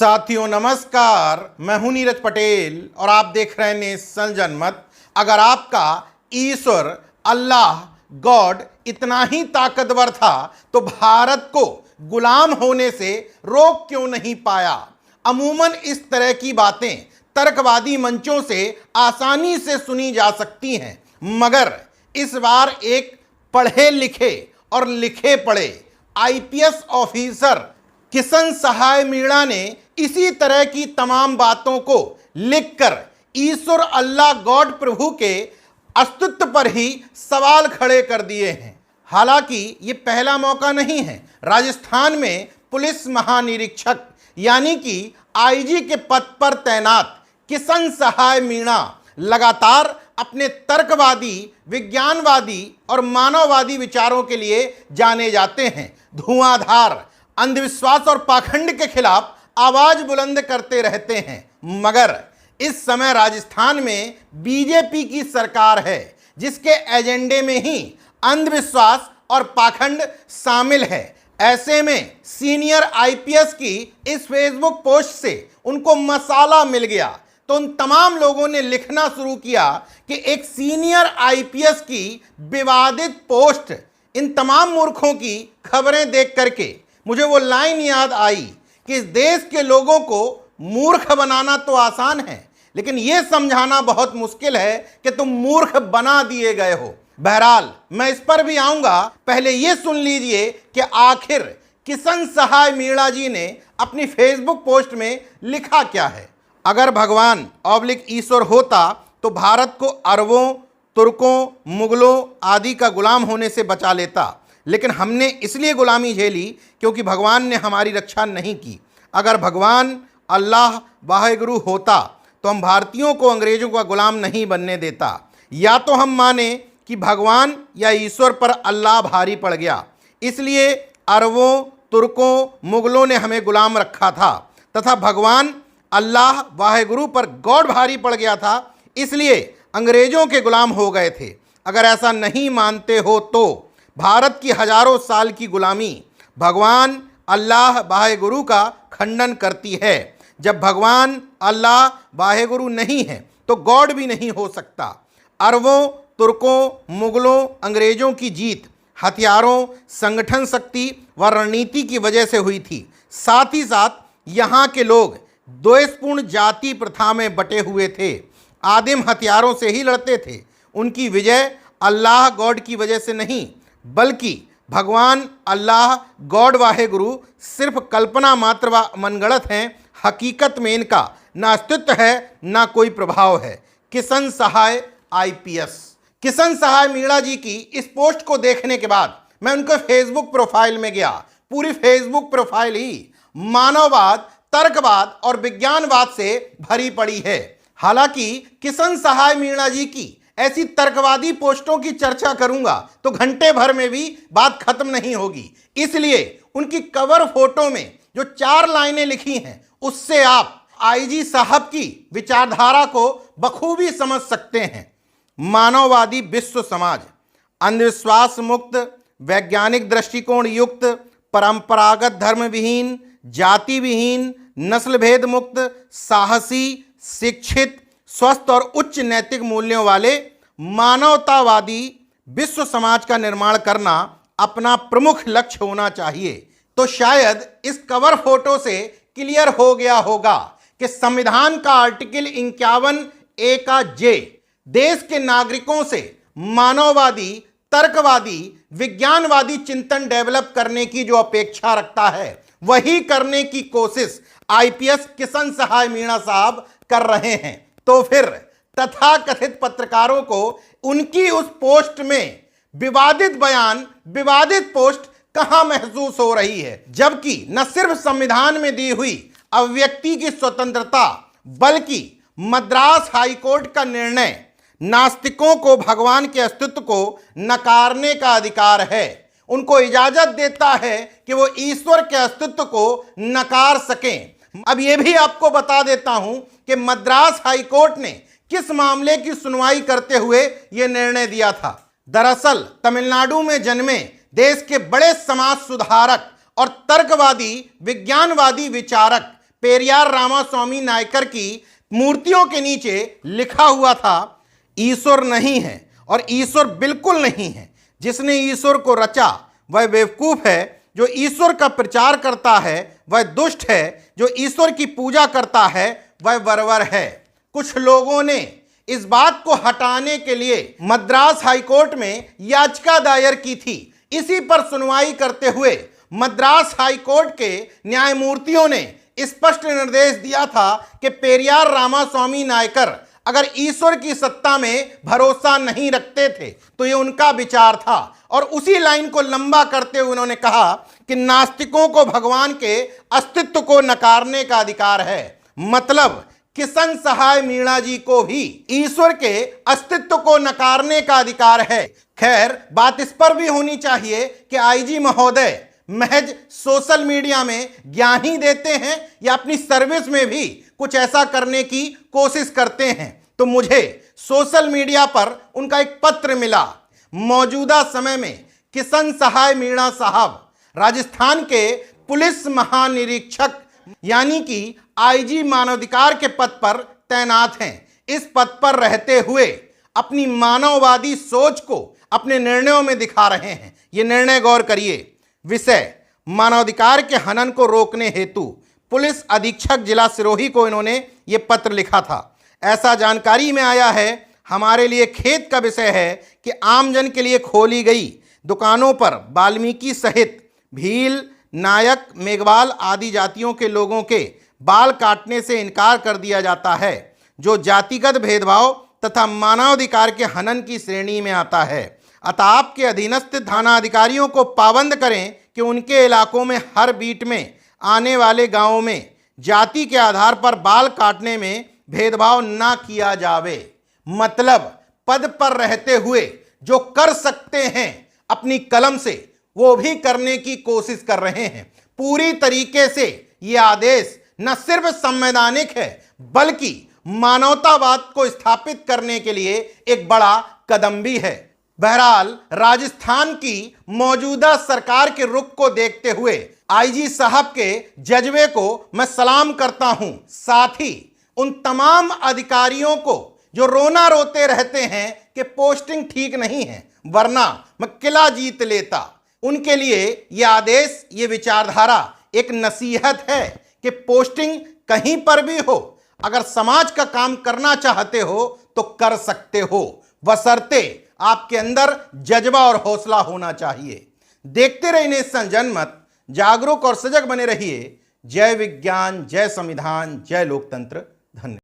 साथियों नमस्कार, मैं हूं नीरज पटेल और आप देख रहे हैं नेशन जनमत। अगर आपका ईश्वर अल्लाह गॉड इतना ही ताकतवर था तो भारत को गुलाम होने से रोक क्यों नहीं पाया। अमूमन इस तरह की बातें तर्कवादी मंचों से आसानी से सुनी जा सकती हैं, मगर इस बार एक पढ़े लिखे और लिखे पढ़े आईपीएस ऑफिसर किशन सहाय मीणा ने इसी तरह की तमाम बातों को लिखकर ईश्वर अल्लाह गॉड प्रभु के अस्तित्व पर ही सवाल खड़े कर दिए हैं। हालांकि ये पहला मौका नहीं है। राजस्थान में पुलिस महानिरीक्षक यानी कि आईजी के पद पर तैनात किशन सहाय मीणा लगातार अपने तर्कवादी, विज्ञानवादी और मानववादी विचारों के लिए जाने जाते हैं। धुआंधार अंधविश्वास और पाखंड के खिलाफ आवाज बुलंद करते रहते हैं, मगर इस समय राजस्थान में बीजेपी की सरकार है जिसके एजेंडे में ही अंधविश्वास और पाखंड शामिल है। ऐसे में सीनियर आईपीएस की इस फेसबुक पोस्ट से उनको मसाला मिल गया तो उन तमाम लोगों ने लिखना शुरू किया कि एक सीनियर आईपीएस की विवादित पोस्ट। इन तमाम मूर्खों की खबरें देख करके मुझे वो लाइन याद आई कि इस देश के लोगों को मूर्ख बनाना तो आसान है, लेकिन यह समझाना बहुत मुश्किल है कि तुम मूर्ख बना दिए गए हो। बहरहाल मैं इस पर भी आऊंगा, पहले यह सुन लीजिए कि आखिर किशन सहाय मीणा जी ने अपनी फेसबुक पोस्ट में लिखा क्या है। अगर भगवान ऑब्लिक ईश्वर होता तो भारत को अरबों, तुर्कों, मुगलों आदि का गुलाम होने से बचा लेता, लेकिन हमने इसलिए गुलामी झेली क्योंकि भगवान ने हमारी रक्षा नहीं की। अगर भगवान अल्लाह वाहेगुरु होता तो हम भारतीयों को अंग्रेजों का गुलाम नहीं बनने देता। या तो हम माने कि भगवान या ईश्वर पर अल्लाह भारी पड़ गया, इसलिए अरबों, तुर्कों, मुगलों ने हमें गुलाम रखा था, तथा भगवान अल्लाह वाहेगुरु पर गॉड भारी पड़ गया था, इसलिए अंग्रेजों के गुलाम हो गए थे। अगर ऐसा नहीं मानते हो तो भारत की हजारों साल की गुलामी भगवान अल्लाह वाहेगुरु का खंडन करती है। जब भगवान अल्लाह वाहेगुरु नहीं है तो गॉड भी नहीं हो सकता। अरबों, तुर्कों, मुगलों, अंग्रेजों की जीत हथियारों, संगठन शक्ति व रणनीति की वजह से हुई थी। साथ ही साथ यहाँ के लोग द्वेषपूर्ण जाति प्रथा में बटे हुए थे, आदिम हथियारों से ही लड़ते थे। उनकी विजय अल्लाह गॉड की वजह से नहीं, बल्कि भगवान अल्लाह गॉड वाहेगुरु सिर्फ कल्पना मात्र व मनगढ़ंत हैं। हकीकत में इनका ना अस्तित्व है ना कोई प्रभाव है। किशन सहाय आईपीएस। किशन सहाय मीणा जी की इस पोस्ट को देखने के बाद मैं उनके फेसबुक प्रोफाइल में गया। पूरी फेसबुक प्रोफाइल ही मानववाद, तर्कवाद और विज्ञानवाद से भरी पड़ी है। हालांकि किशन सहाय मीणा जी की ऐसी तर्कवादी पोस्टों की चर्चा करूंगा तो घंटे भर में भी बात खत्म नहीं होगी, इसलिए उनकी कवर फोटो में जो 4 लाइनें लिखी हैं उससे आप आईजी साहब की विचारधारा को बखूबी समझ सकते हैं। मानववादी विश्व समाज, अंधविश्वास मुक्त, वैज्ञानिक दृष्टिकोण युक्त, परंपरागत धर्म विहीन, जाति विहीन, नस्ल भेद मुक्त, साहसी, शिक्षित, स्वस्थ और उच्च नैतिक मूल्यों वाले मानवतावादी विश्व समाज का निर्माण करना अपना प्रमुख लक्ष्य होना चाहिए। तो शायद इस कवर फोटो से क्लियर हो गया होगा कि संविधान का आर्टिकल 51A का जे देश के नागरिकों से मानववादी, तर्कवादी, विज्ञानवादी चिंतन डेवलप करने की जो अपेक्षा रखता है वही करने की कोशिश आईपीएस किशन सहाय मीणा साहब कर रहे हैं। तो फिर तथाकथित पत्रकारों को उनकी उस पोस्ट में विवादित बयान, विवादित पोस्ट कहां महसूस हो रही है, जबकि न सिर्फ संविधान में दी हुई अभिव्यक्ति की स्वतंत्रता बल्कि मद्रास हाईकोर्ट का निर्णय नास्तिकों को भगवान के अस्तित्व को नकारने का अधिकार है, उनको इजाजत देता है कि वो ईश्वर के अस्तित्व को नकार सकें। अब यह भी आपको बता देता हूं कि मद्रास हाईकोर्ट ने किस मामले की सुनवाई करते हुए यह निर्णय दिया था। दरअसल तमिलनाडु में जन्मे देश के बड़े समाज सुधारक और तर्कवादी, विज्ञानवादी विचारक पेरियार रामास्वामी नायकर की मूर्तियों के नीचे लिखा हुआ था, ईश्वर नहीं है और ईश्वर बिल्कुल नहीं है। जिसने ईश्वर को रचा वह बेवकूफ है, जो ईश्वर का प्रचार करता है वह दुष्ट है, जो ईश्वर की पूजा करता है वह बर्बर है। कुछ लोगों ने इस बात को हटाने के लिए मद्रास हाईकोर्ट में याचिका दायर की थी। इसी पर सुनवाई करते हुए मद्रास हाईकोर्ट के न्यायमूर्तियों ने स्पष्ट निर्देश दिया था कि पेरियार रामास्वामी नायकर अगर ईश्वर की सत्ता में भरोसा नहीं रखते थे तो ये उनका विचार था। और उसी लाइन को लंबा करते हुए उन्होंने कहा कि नास्तिकों को भगवान के अस्तित्व को नकारने का अधिकार है। मतलब किशन सहाय मीणा जी को भी ईश्वर के अस्तित्व को नकारने का अधिकार है। खैर, बात इस पर भी होनी चाहिए कि आईजी महोदय महज सोशल मीडिया में ज्ञान ही देते हैं या अपनी सर्विस में भी कुछ ऐसा करने की कोशिश करते हैं। तो मुझे सोशल मीडिया पर उनका एक पत्र मिला। मौजूदा समय में किशन सहाय मीणा साहब राजस्थान के पुलिस महानिरीक्षक यानी कि आईजी मानवाधिकार के पद पर तैनात हैं। इस पद पर रहते हुए अपनी मानववादी सोच को अपने निर्णयों में दिखा रहे हैं। ये निर्णय गौर करिए। विषय, मानवाधिकार के हनन को रोकने हेतु पुलिस अधीक्षक जिला सिरोही को इन्होंने ये पत्र लिखा था। ऐसा जानकारी में आया है। हमारे लिए खेद का विषय है कि आमजन के लिए खोली गई दुकानों पर वाल्मीकि सहित भील, नायक, मेघवाल आदि जातियों के लोगों के बाल काटने से इनकार कर दिया जाता है, जो जातिगत भेदभाव तथा मानवाधिकार के हनन की श्रेणी में आता है। अतः आपके अधीनस्थ थाना अधिकारियों को पाबंद करें कि उनके इलाकों में हर बीट में आने वाले गांवों में जाति के आधार पर बाल काटने में भेदभाव ना किया जावे। मतलब पद पर रहते हुए जो कर सकते हैं अपनी कलम से वो भी करने की कोशिश कर रहे हैं। पूरी तरीके से ये आदेश न सिर्फ संवैधानिक है बल्कि मानवतावाद को स्थापित करने के लिए एक बड़ा कदम भी है। बहरहाल राजस्थान की मौजूदा सरकार के रुख को देखते हुए आईजी साहब के जज्बे को मैं सलाम करता हूं। साथ ही उन तमाम अधिकारियों को जो रोना रोते रहते हैं कि पोस्टिंग ठीक नहीं है वरना मैं किला जीत लेता, उनके लिए यह आदेश, ये विचारधारा एक नसीहत है कि पोस्टिंग कहीं पर भी हो, अगर समाज का काम करना चाहते हो तो कर सकते हो, बशर्ते आपके अंदर जज्बा और हौसला होना चाहिए। देखते रहिए नेशन जनमत, जागरूक और सजग बने रहिए। जय विज्ञान, जय संविधान, जय लोकतंत्र। धन्यवाद।